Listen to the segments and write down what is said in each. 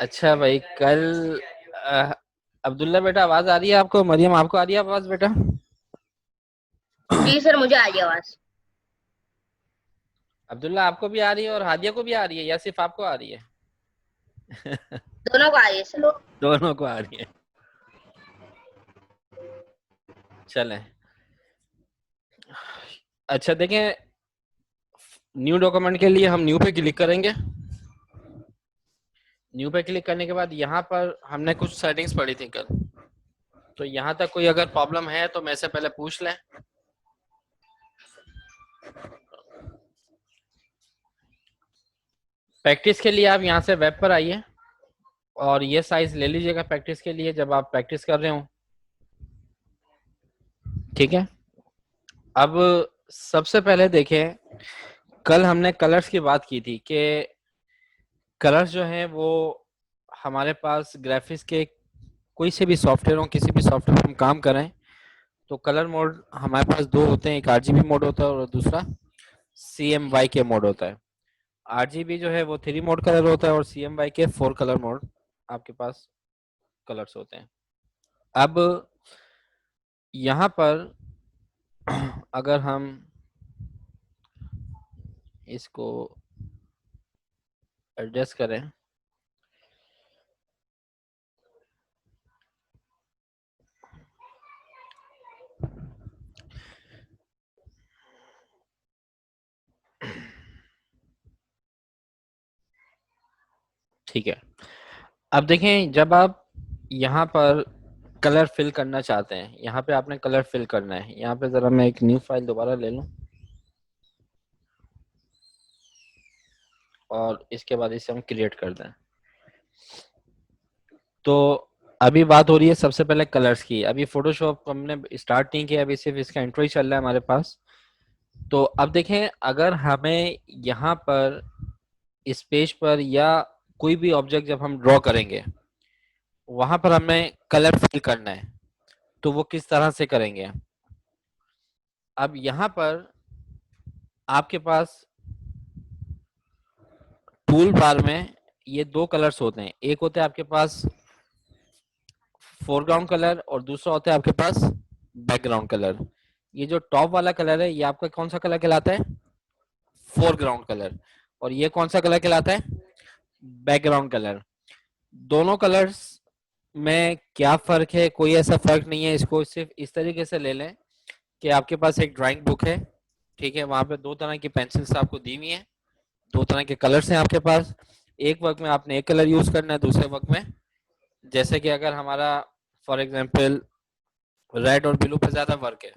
अच्छा भाई, कल अ, अब्दुल्ला बेटा आवाज आ रही है आपको? मरियम आपको आ रही है आवाज बेटा? जी सर, मुझे आ रही आवाज। अब्दुल्ला आपको भी आ रही है और हादिया को भी आ रही है या सिर्फ आपको आ रही है? दोनों को आ रही है सर। दोनों को आ रही है। चलें। अच्छा देखें, न्यू डॉक्यूमेंट के लिए हम न्यू पे क्लिक करेंगे। न्यू पे क्लिक करने के बाद यहाँ पर हमने कुछ सेटिंग्स पढ़ी थी कल, तो यहाँ तक कोई अगर प्रॉब्लम है तो मेरे से पहले पूछ लें। प्रैक्टिस के लिए आप यहाँ से वेब पर आइए और ये साइज ले लीजिएगा प्रैक्टिस के लिए जब आप प्रैक्टिस कर रहे हो। ठीक है। अब सबसे पहले देखें, कल हमने कलर्स की बात की थी कि कलर्स जो हैं वो हमारे पास ग्राफिक्स के कोई से भी सॉफ्टवेयर हो, किसी भी सॉफ्टवेयर पर हम काम करें तो कलर मोड हमारे पास दो होते हैं, एक आरजीबी मोड होता है और दूसरा सीएमवाई के मोड होता है। आरजीबी जो है वो 3 मोड कलर होता है और सीएमवाई के 4 कलर मोड आपके पास कलर्स होते हैं। अब यहाँ पर अगर हम इसको एडजस्ट करें, ठीक है। अब देखें, जब आप यहाँ पर कलर फिल करना चाहते हैं, यहाँ पे आपने कलर फिल करना है। यहाँ पे जरा मैं एक न्यू फाइल दोबारा ले लूं और इसके बाद इसे हम क्रिएट कर दें। तो अभी बात हो रही है सबसे पहले कलर्स की। अभी फोटोशॉप हमने स्टार्ट नहीं किया, अभी सिर्फ इसका इंट्रो ही चल रहा है हमारे पास। तो अब देखें, अगर हमें यहाँ पर इस पेज पर या कोई भी ऑब्जेक्ट जब हम ड्रॉ करेंगे वहां पर हमें कलर फिल करना है, तो वो किस तरह से करेंगे? अब यहाँ पर आपके पास टूल बार में ये दो कलर्स होते हैं, एक होता है आपके पास फोरग्राउंड कलर और दूसरा होता है आपके पास बैकग्राउंड कलर। ये जो टॉप वाला कलर है ये आपका कौन सा कलर कहलाता है? Foreground colour. और ये कौन सा कलर कहलाता है? Background colour. दोनों कलर्स में क्या फर्क है? कोई ऐसा फर्क नहीं है। इसको सिर्फ इस तरीके से ले लें कि आपके पास एक ड्राइंग बुक है, ठीक है, वहां पे दो तरह की पेंसिल्स आपको दी हुई है, दो तरह के कलर्स हैं आपके पास। एक वक्त में आपने एक कलर यूज करना है, दूसरे वक्त में जैसे कि अगर हमारा फॉर एग्जांपल रेड और ब्लू पे ज्यादा वर्क है,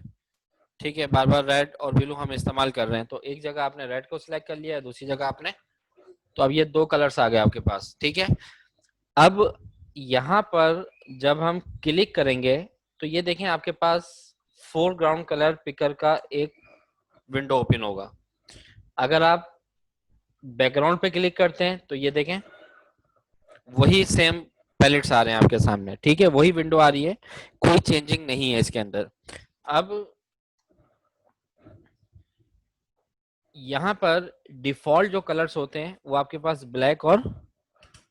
ठीक है, बार बार रेड और ब्लू हम इस्तेमाल कर रहे हैं, तो एक जगह आपने रेड को सिलेक्ट कर लिया है, दूसरी जगह आपने, तो अब ये दो कलर्स आ गए आपके पास। ठीक है। अब यहाँ पर जब हम क्लिक करेंगे तो ये देखें आपके पास फोरग्राउंड कलर पिकर का एक विंडो ओपन होगा। अगर आप बैकग्राउंड पे क्लिक करते हैं तो ये देखें वही सेम पैलेट्स आ रहे हैं आपके सामने, ठीक है, वही विंडो आ रही है, कोई चेंजिंग नहीं है इसके अंदर। अब यहाँ पर डिफॉल्ट जो कलर्स होते हैं वो आपके पास ब्लैक और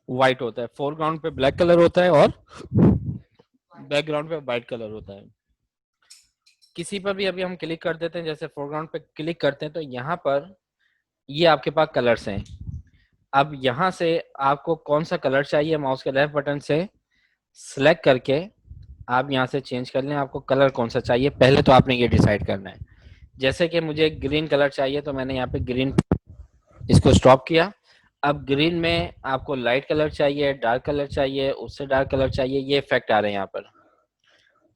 व्हाइट होता है। फोरग्राउंड पे ब्लैक कलर होता है और बैकग्राउंड पे व्हाइट कलर होता है। किसी पर भी अभी हम क्लिक कर देते हैं, जैसे फोरग्राउंड पे क्लिक करते हैं तो यहाँ पर ये आपके पास कलर्स हैं। अब यहाँ से आपको कौन सा कलर चाहिए, माउस के लेफ्ट बटन से सिलेक्ट करके आप यहाँ से चेंज कर लें, आपको कलर कौन सा चाहिए पहले तो आपने ये डिसाइड करना है। जैसे कि मुझे ग्रीन कलर चाहिए तो मैंने यहाँ पे ग्रीन इसको स्टॉप किया। अब ग्रीन में आपको लाइट कलर चाहिए, डार्क कलर चाहिए, उससे डार्क कलर चाहिए, ये इफेक्ट आ रहे हैं यहाँ पर।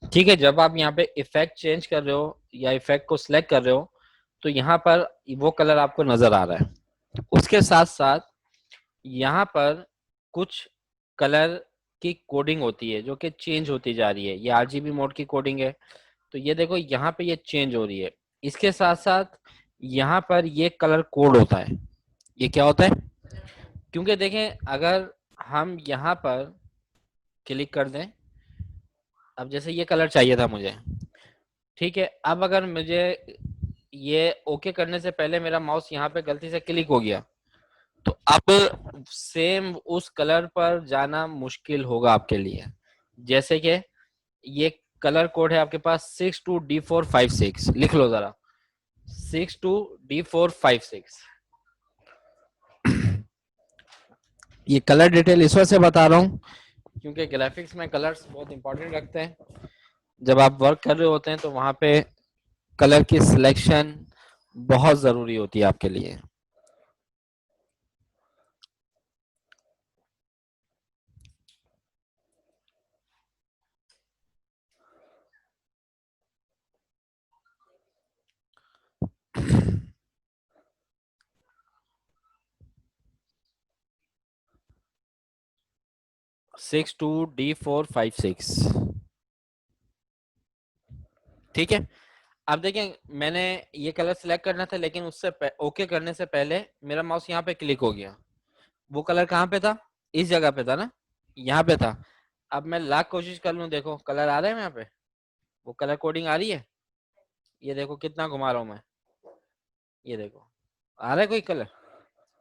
ठीक है, जब आप यहाँ पे इफेक्ट चेंज कर रहे हो या इफेक्ट को सिलेक्ट कर रहे हो तो यहाँ पर वो कलर आपको नजर आ रहा है। उसके साथ साथ यहाँ पर कुछ कलर की कोडिंग होती है जो कि चेंज होती जा रही है। ये आरजीबी मोड की कोडिंग है, तो ये देखो यहाँ पे ये चेंज हो रही है। इसके साथ साथ यहाँ पर ये कलर कोड होता है। ये क्या होता है? क्योंकि देखें, अगर हम यहाँ पर क्लिक कर दें, अब जैसे ये कलर चाहिए था मुझे, ठीक है, अब अगर मुझे ये ओके करने से पहले मेरा माउस यहाँ पे गलती से क्लिक हो गया तो अब सेम उस कलर पर जाना मुश्किल होगा आपके लिए। जैसे कि ये कलर कोड है आपके पास 62D456, लिख लो जरा, 62D456। ये कलर डिटेल इस वजह से बता रहा हूँ क्योंकि ग्राफिक्स में कलर्स बहुत इंपॉर्टेंट रखते हैं। जब आप वर्क कर रहे होते हैं तो वहां पे कलर की सिलेक्शन बहुत जरूरी होती है आपके लिए। सिक्स टू D456, ठीक है। अब देखें, मैंने ये कलर सिलेक्ट करना था, लेकिन उससे ओके करने से पहले मेरा माउस यहाँ पे क्लिक हो गया। वो कलर कहाँ पे था? इस जगह पे था ना, यहाँ पे था। अब मैं लाख कोशिश कर लूं, देखो कलर आ रहे हैं यहाँ पे, वो कलर कोडिंग आ रही है। ये देखो कितना घुमा रहा हूं मैं, ये देखो आ रहा है कोई कलर?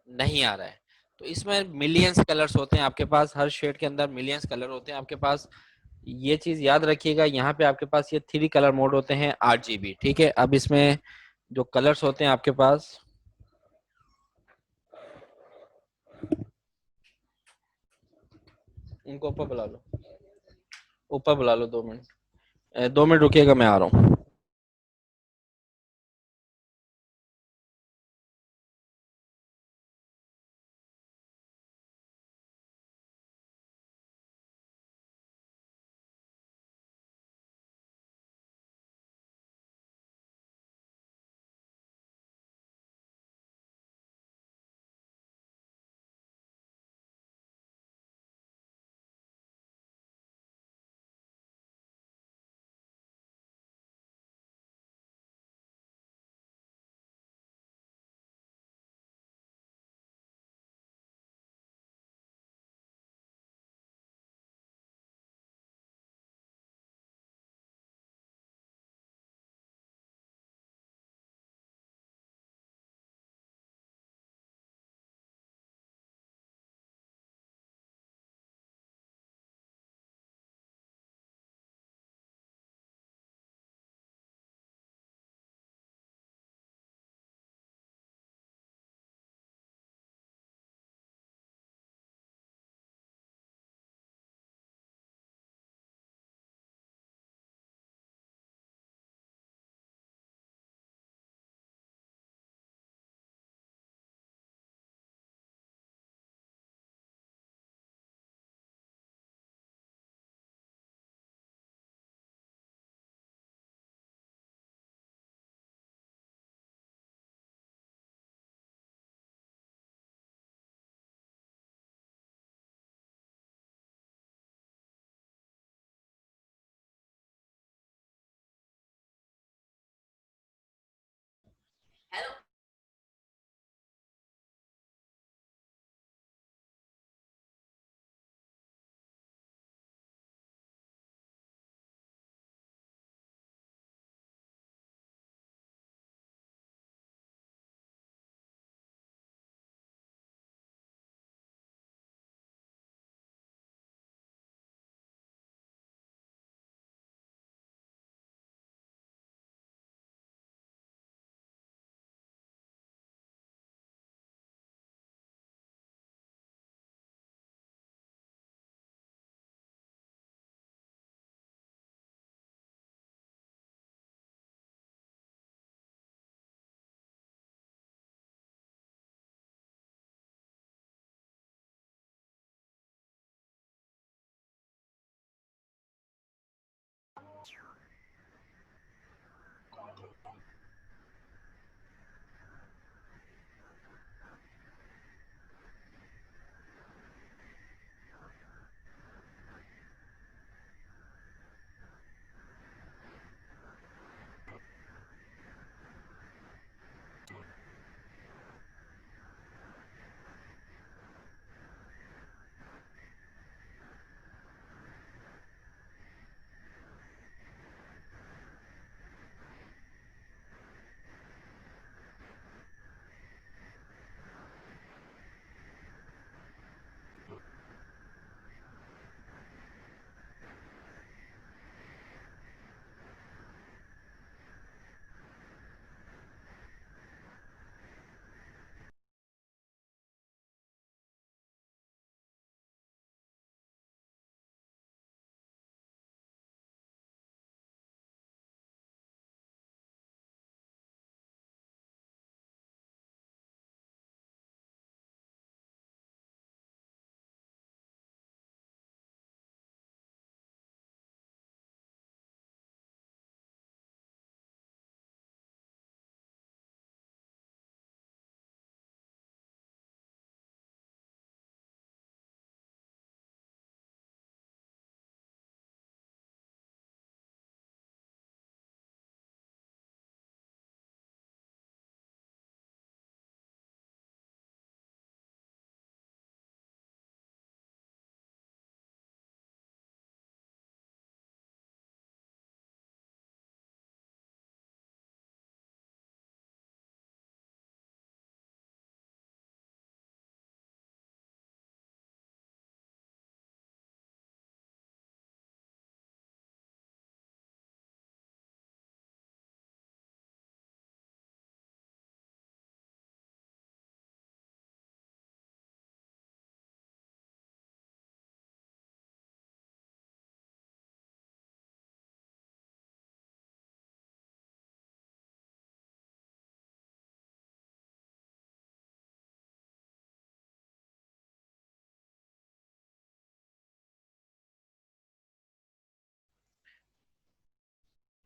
नहीं आ रहा है। तो इसमें मिलियंस कलर्स होते हैं आपके पास, हर शेड के अंदर मिलियंस कलर होते हैं आपके पास। ये चीज याद रखिएगा। यहाँ पे आपके पास ये 3 कलर मोड होते हैं, 8 GB, ठीक है। अब इसमें जो कलर्स होते हैं आपके पास, उनको ऊपर बुला लो, ऊपर बुला लो, 2 मिनट, 2 मिनट रुकिएगा, मैं आ रहा हूँ।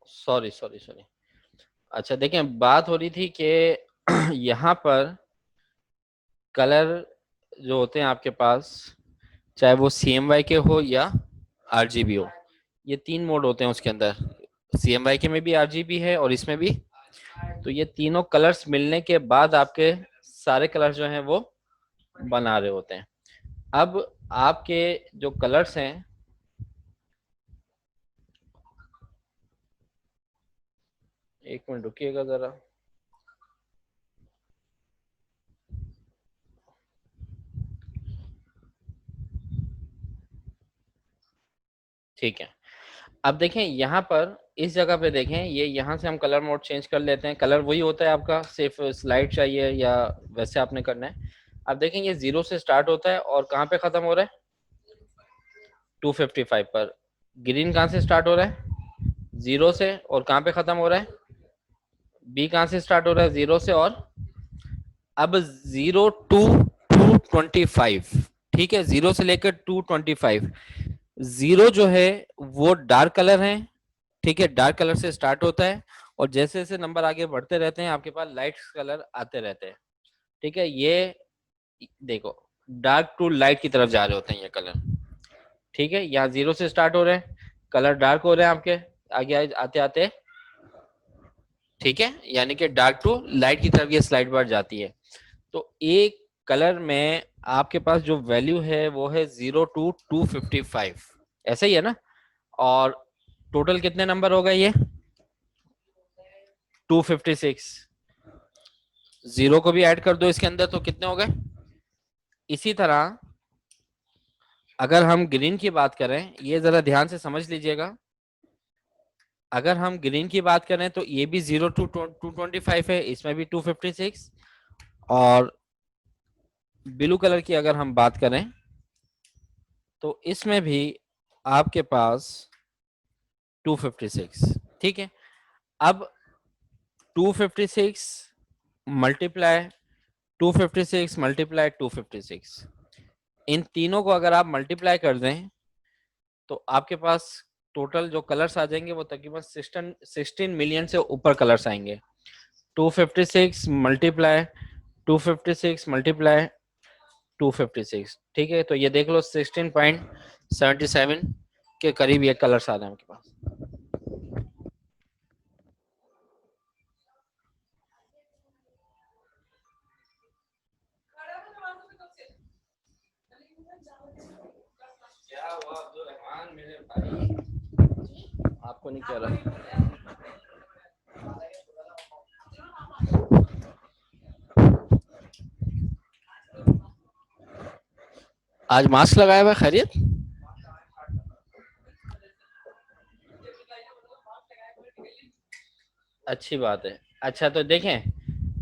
Sorry sorry sorry. अच्छा देखें, बात हो रही थी कि यहाँ पर कलर जो होते हैं आपके पास, चाहे वो CMYK के हो या RGB हो, ये 3 मोड होते हैं उसके अंदर। CMYK में भी RGB है और इसमें भी। तो ये तीनों कलर्स मिलने के बाद आपके सारे कलर जो हैं वो बना रहे होते हैं। अब आपके जो कलर्स हैं, एक मिनट रुकिएगा जरा। ठीक है, अब देखें यहाँ पर इस जगह पे देखें, ये यहाँ से हम कलर मोड चेंज कर लेते हैं। कलर वही होता है आपका, सिर्फ स्लाइड चाहिए या वैसे आपने करना है। अब देखें ये 0 से स्टार्ट होता है और कहाँ पे खत्म हो रहा है, 255 पर। ग्रीन कहाँ से स्टार्ट हो रहा है, 0 से, और कहाँ पे खत्म हो रहा है, बी कहाँ से स्टार्ट हो रहा है, 0 से, और अब 0 टू 225। ठीक है, 0 से लेकर 225। 0 जो है वो डार्क कलर है। ठीक है, डार्क कलर से स्टार्ट होता है और जैसे जैसे नंबर आगे बढ़ते रहते हैं आपके पास लाइट कलर आते रहते हैं। ठीक है, ये देखो डार्क टू लाइट की तरफ जा रहे होते हैं ये कलर। ठीक है, यहाँ 0 से स्टार्ट हो रहे हैं, कलर डार्क हो रहे हैं आपके आगे आते आते। ठीक है, यानी कि डार्क टू लाइट की तरफ ये स्लाइड बार जाती है। तो एक कलर में आपके पास जो वैल्यू है वो है 0 टू 255, ऐसा ही है ना। और टोटल कितने नंबर हो गए ये, 256। 0 को भी ऐड कर दो इसके अंदर तो कितने हो गए। इसी तरह अगर हम ग्रीन की बात करें, ये जरा ध्यान से समझ लीजिएगा, अगर हम ग्रीन की बात करें तो ये भी 0 टू 225 है, इसमें भी 256। और ब्लू कलर की अगर हम बात करें तो इसमें भी आपके पास 256। ठीक है, अब 256 मल्टीप्लाई 256 मल्टीप्लाई 256, इन तीनों को अगर आप मल्टीप्लाई कर दें तो आपके पास टोटल जो कलर्स आ जाएंगे वो तकरीबन 16 मिलियन से ऊपर कलर्स आएंगे। 256 मल्टीप्लाई 256 मल्टीप्लाई 256। ठीक है, तो ये देख लो 16.77 के करीब ये कलर्स आ रहे हैं आपके पास। क्या हुआ अब्दुल रहमान मेरे भाई, आपको नहीं कह रहा। आज मास्क लगाया हुआ, खैरियत। अच्छी बात है। अच्छा तो देखें,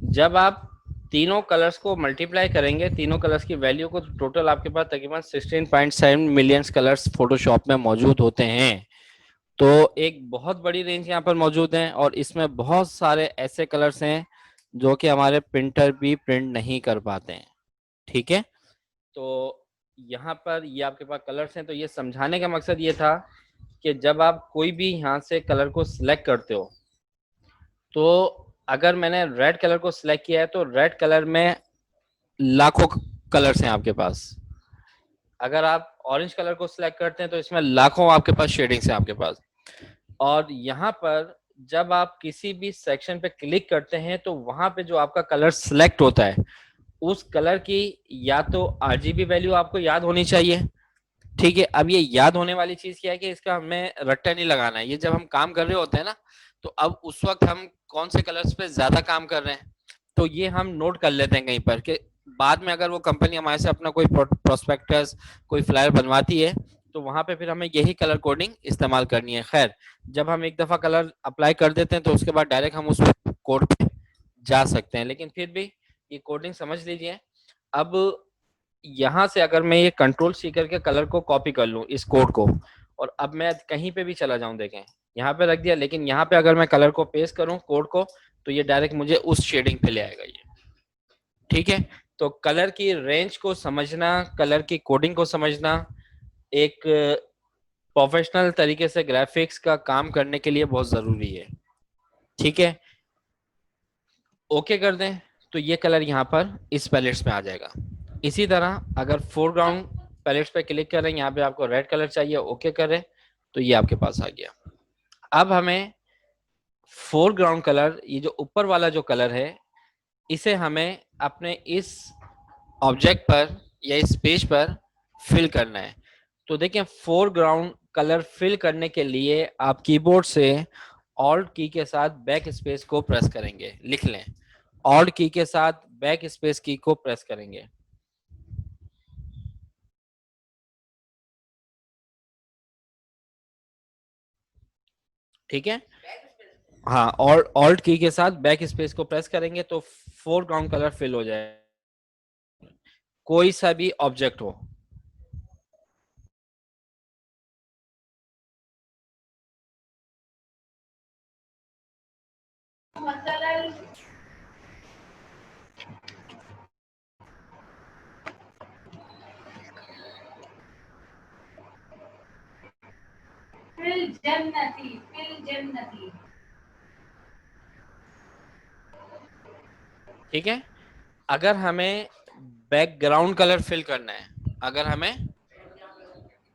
जब आप तीनों कलर्स को मल्टीप्लाई करेंगे, तीनों कलर्स की वैल्यू को, टोटल आपके पास तकरीबन 16.7 मिलियन कलर्स फोटोशॉप में मौजूद होते हैं। तो एक बहुत बड़ी रेंज यहाँ पर मौजूद है और इसमें बहुत सारे ऐसे कलर्स हैं जो कि हमारे प्रिंटर भी प्रिंट नहीं कर पाते हैं। ठीक है, तो यहाँ पर ये आपके पास कलर्स हैं। तो ये समझाने का मकसद ये था कि जब आप कोई भी यहाँ से कलर को सिलेक्ट करते हो, तो अगर मैंने रेड कलर को सिलेक्ट किया है तो रेड कलर में लाखों कलर्स हैं आपके पास। अगर आप ऑरेंज कलर को सिलेक्ट करते हैं तो इसमें लाखों आपके पास शेडिंग्स हैं आपके पास। और यहाँ पर जब आप किसी भी सेक्शन पे क्लिक करते हैं तो वहां पे जो आपका कलर सिलेक्ट होता है उस कलर की या तो RGB वैल्यू आपको याद होनी चाहिए। ठीक है, अब ये याद होने वाली चीज क्या है कि इसका हमें रट्टा नहीं लगाना है। ये जब हम काम कर रहे होते हैं ना, तो अब उस वक्त हम कौन से कलर्स पे ज्यादा काम कर रहे हैं तो ये हम नोट कर लेते हैं कहीं पर, कि बाद में अगर वो कंपनी हमारे से अपना कोई प्रोस्पेक्टस कोई फ्लायर बनवाती है तो वहां पे फिर हमें यही कलर कोडिंग इस्तेमाल करनी है। खैर, जब हम एक दफा कलर अप्लाई कर देते हैं तो उसके बाद डायरेक्ट हम उस कोड पे जा सकते हैं, लेकिन फिर भी ये कोडिंग समझ लीजिए। अब यहाँ से अगर मैं ये कंट्रोल सी करके कलर को कॉपी कर लूँ इस कोड को, और अब मैं कहीं पे भी चला जाऊं, देखें यहाँ पे रख दिया, लेकिन यहाँ पे अगर मैं कलर को पेस्ट करूं कोड को तो ये डायरेक्ट मुझे उस शेडिंग पे ले आएगा ये। ठीक है, तो कलर की रेंज को समझना, कलर की कोडिंग को समझना एक प्रोफेशनल तरीके से ग्राफिक्स का काम करने के लिए बहुत जरूरी है। ठीक है, ओके कर दें तो ये कलर यहाँ पर इस पैलेट्स में आ जाएगा। इसी तरह अगर फोरग्राउंड पैलेट्स पे क्लिक करें, यहाँ पे आपको रेड कलर चाहिए, ओके करें तो ये आपके पास आ गया। अब हमें फोरग्राउंड कलर, ये जो ऊपर वाला जो कलर है, इसे हमें अपने इस ऑब्जेक्ट पर या इस पेज पर फिल करना है। तो देखिए, फोरग्राउंड कलर फिल करने के लिए आप कीबोर्ड से ऑल्ट की के साथ बैक स्पेस को प्रेस करेंगे। लिख लें, ऑल्ट की के साथ बैक स्पेस की को प्रेस करेंगे। ठीक है, हाँ, और ऑल्ट की के साथ बैक स्पेस को प्रेस करेंगे तो फोरग्राउंड कलर फिल हो जाएगा, कोई सा भी ऑब्जेक्ट हो। ठीक है, अगर हमें बैकग्राउंड कलर फिल करना है, अगर हमें,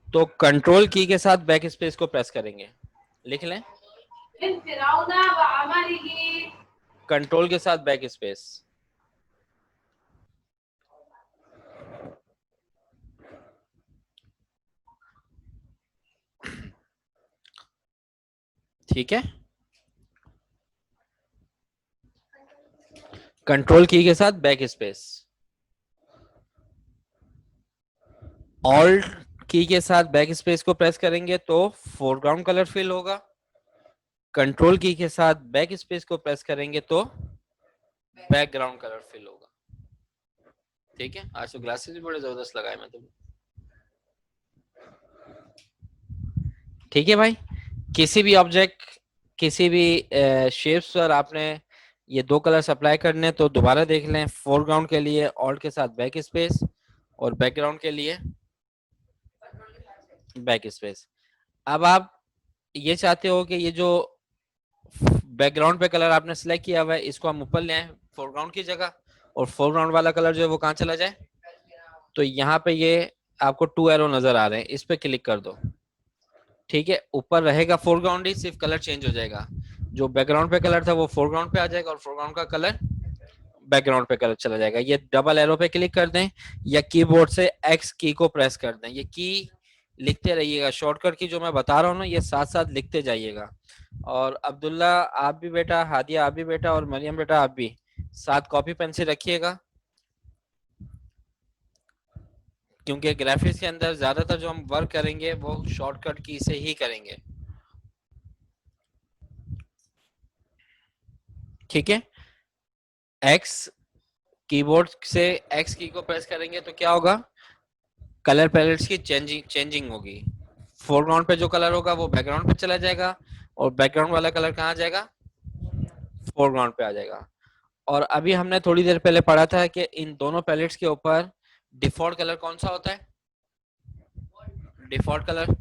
तो कंट्रोल की के साथ बैक स्पेस को प्रेस करेंगे। लिख लें, कंट्रोल के साथ बैक स्पेस। ठीक है, कंट्रोल की के साथ बैक स्पेस, ऑल्ट की के साथ बैक स्पेस को प्रेस करेंगे तो फोरग्राउंड कलर फिल होगा। कंट्रोल की के साथ बैक स्पेस को प्रेस करेंगे तो बैकग्राउंड कलर फिल होगा। ठीक है, आज तो ग्लासेस भी बड़े जबरदस्त लगाए मैं तो। ठीक है भाई, किसी भी ऑब्जेक्ट, किसी भी शेप्स पर आपने ये दो कलर्स अप्लाई करने तो दोबारा देख लें। फोरग्राउंड के लिए ऑल्ट के साथ बैक स्पेस और बैकग्राउंड के लिए बैक स्पेस। अब आप ये चाहते हो कि ये जो बैकग्राउंड पे कलर आपने सिलेक्ट किया हुआ है, इसको हम ऊपर ले आए फोरग्राउंड की जगह, और फोरग्राउंड वाला कलर जो है वो कहाँ चला जाए। तो यहाँ पे ये आपको टू एरो नजर आ रहे हैं, इस पे क्लिक कर दो। ठीक है, ऊपर रहेगा फोरग्राउंड ही, सिर्फ कलर चेंज हो जाएगा। जो बैकग्राउंड पे कलर था वो फोरग्राउंड पे आ जाएगा और फोरग्राउंड का कलर बैकग्राउंड पे कलर चला जाएगा। ये डबल एरो पे क्लिक कर दें या कीबोर्ड से एक्स की को प्रेस कर दें। ये की लिखते रहिएगा, शॉर्टकट की जो मैं बता रहा हूँ ना, ये साथ साथ लिखते जाइएगा। और अब्दुल्ला आप भी बेटा, हादिया आप भी बेटा, और मरियम बेटा आप भी साथ कॉपी पेन से रखिएगा, क्योंकि ग्राफिक्स के अंदर ज्यादातर जो हम वर्क करेंगे वो शॉर्टकट की से ही करेंगे। ठीक है, एक्स कीबोर्ड से एक्स की को प्रेस करेंगे तो क्या होगा, कलर पैलेट्स की चेंजिंग होगी। फोरग्राउंड पे जो कलर होगा वो बैकग्राउंड पे चला जाएगा और बैकग्राउंड वाला कलर कहाँ आ जाएगा, फोरग्राउंड पे आ जाएगा। और अभी हमने थोड़ी देर पहले पढ़ा था कि इन दोनों पैलेट्स के ऊपर डिफॉल्ट कलर कौन सा होता है, डिफॉल्ट कलर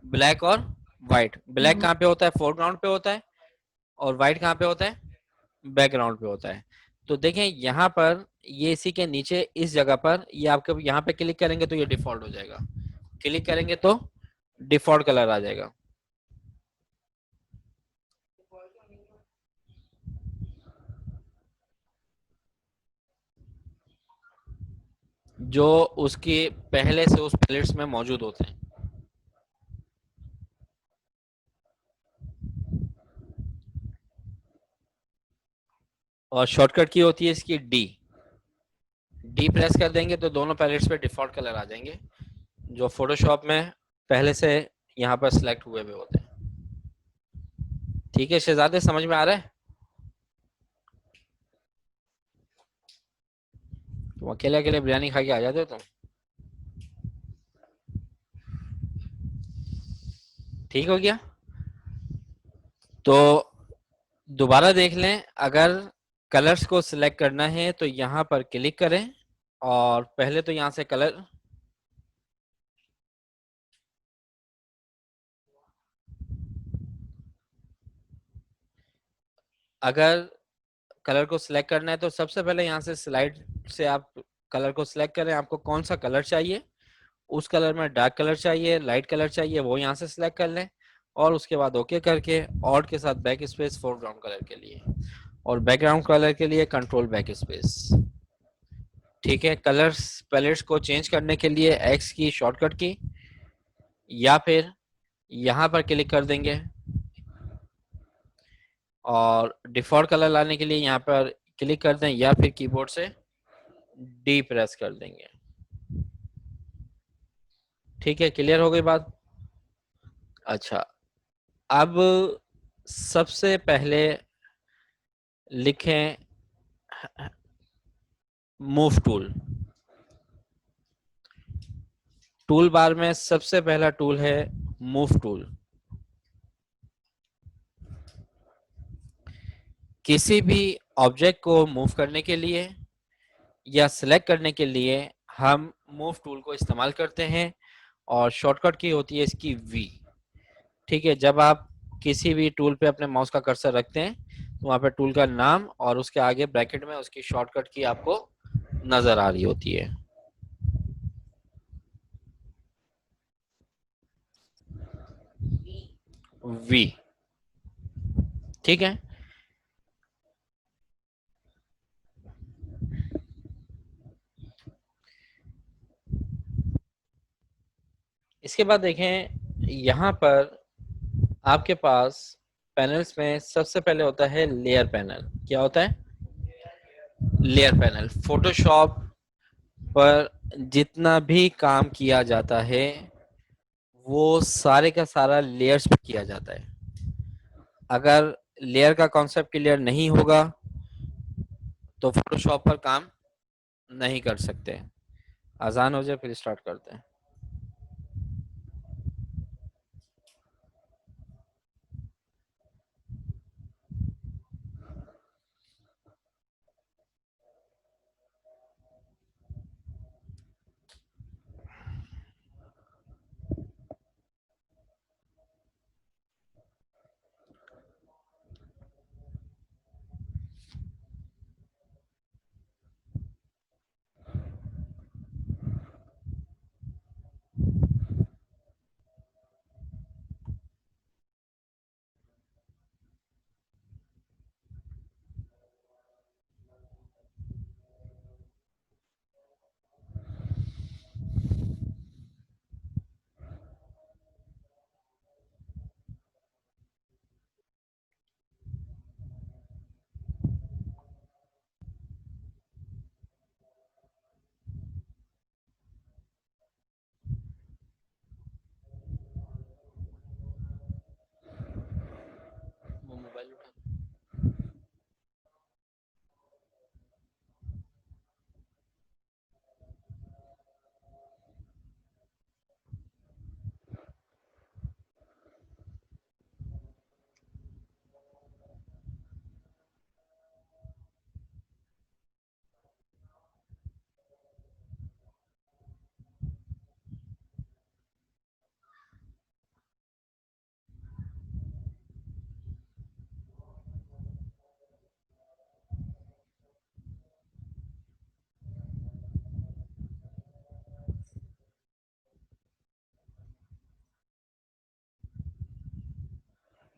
ब्लैक और व्हाइट। ब्लैक कहाँ पे होता है, फोरग्राउंड पे होता है, और व्हाइट कहाँ पे होता है, बैकग्राउंड पे होता है। तो देखें यहाँ पर, ये इसी के नीचे इस जगह पर, ये आपके यहाँ पे क्लिक करेंगे तो ये डिफॉल्ट हो जाएगा, क्लिक करेंगे तो डिफॉल्ट कलर आ जाएगा। जो उसके पहले से उस पैलेट्स में मौजूद होते हैं। और शॉर्टकट की होती है इसकी डी, डी प्रेस कर देंगे तो दोनों पैलेट्स पे डिफॉल्ट कलर आ जाएंगे जो फोटोशॉप में पहले से यहाँ पर सिलेक्ट हुए हुए होते हैं। ठीक है शहजादे, समझ में आ रहा है? तुम अकेले अकेले बिरयानी खा के आ जाते हो तुम। ठीक हो गया, तो दोबारा देख लें। अगर कलर्स को सिलेक्ट करना है तो यहाँ पर क्लिक करें और पहले तो यहाँ से कलर अगर कलर को सिलेक्ट करना है तो सबसे पहले यहाँ से स्लाइड से आप कलर को सिलेक्ट करें, आपको कौन सा कलर चाहिए, उस कलर में डार्क कलर चाहिए, लाइट कलर चाहिए, वो यहाँ से सिलेक्ट कर लें और उसके बाद ओके करके ऑड के साथ बैक स्पेस फोरग्राउंड कलर के लिए, और बैकग्राउंड कलर के लिए कंट्रोल बैक स्पेस। ठीक है, कलर्स पैलेट्स को चेंज करने के लिए एक्स की शॉर्टकट की, या फिर यहाँ पर क्लिक कर देंगे और डिफॉल्ट कलर लाने के लिए यहाँ पर क्लिक कर दें, या फिर कीबोर्ड से डी प्रेस कर देंगे। ठीक है, क्लियर हो गई बात। अच्छा, अब सबसे पहले लिखें मूव टूल। टूल बार में सबसे पहला टूल है मूव टूल। किसी भी ऑब्जेक्ट को मूव करने के लिए या सिलेक्ट करने के लिए हम मूव टूल को इस्तेमाल करते हैं और शॉर्टकट की होती है इसकी वी। ठीक है, जब आप किसी भी टूल पे अपने माउस का कर्सर रखते हैं तो वहां पे टूल का नाम और उसके आगे ब्रैकेट में उसकी शॉर्टकट की आपको नजर आ रही होती है। वी। ठीक है, इसके बाद देखें यहाँ पर आपके पास पैनल्स में सबसे पहले होता है लेयर पैनल। क्या होता है? Layer panel. फोटोशॉप पर जितना भी काम किया जाता है वो सारे का सारा लेयर्स पे किया जाता है। अगर लेयर का कॉन्सेप्ट क्लियर नहीं होगा तो फोटोशॉप पर काम नहीं कर सकते। आसान हो जाए फिर स्टार्ट करते हैं। वो मोबाइल उठा।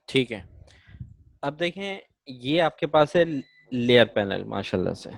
ठीक है, अब देखें ये आपके पास है लेयर पैनल। माशाल्लाह से